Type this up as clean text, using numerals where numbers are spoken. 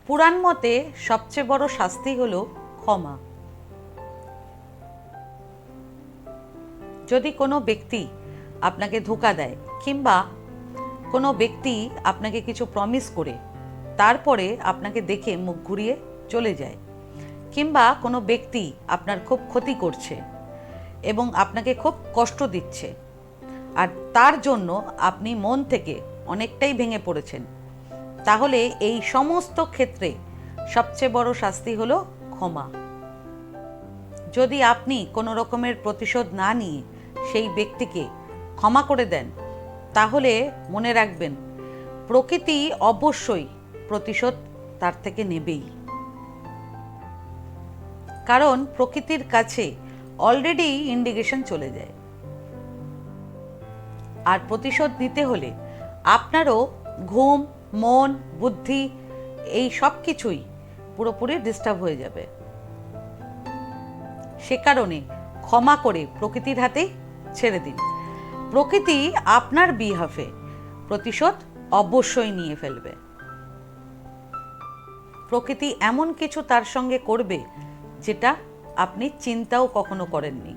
পুরাণ মতে সবচেয়ে বড় শাস্তি হলো ক্ষমা। যদি কোনো ব্যক্তি আপনাকে ধোঁকা দেয় কিংবা কোনো ব্যক্তি আপনাকে কিছু প্রমিস করে তারপরে আপনাকে দেখে মুখ ঘুরিয়ে চলে যায়, কিংবা কোনো ব্যক্তি আপনার খুব ক্ষতি করছে এবং আপনাকে খুব কষ্ট দিচ্ছে, আর তার জন্য আপনি মন থেকে অনেকটাই ভেঙে পড়েছেন, তাহলে এই সমস্ত ক্ষেত্রে সবচেয়ে বড় শাস্তি হলো ক্ষমা। যদি আপনি কোনো রকমের প্রতিশোধ না নিয়ে সেই ব্যক্তিকে ক্ষমা করে দেন, তাহলে মনে রাখবেন প্রকৃতি অবশ্যই প্রতিশোধ তার থেকে নেবেই। কারণ প্রকৃতির কাছে অলরেডি ইন্ডিকেশন চলে যায়। আর প্রতিশোধ নিতে হলে আপনারও ঘুম, মন, বুদ্ধি এই সব কিছুই পুরোপুরি ডিস্টার্ব হয়ে যাবে। সে কারণে ক্ষমা করে প্রকৃতির হাতেই ছেড়ে দিন। প্রকৃতি আপনার বিহাফে প্রতিশোধ অবশ্যই নিয়ে ফেলবে। প্রকৃতি এমন কিছু তার সঙ্গে করবে যেটা আপনি চিন্তাও কখনো করেননি।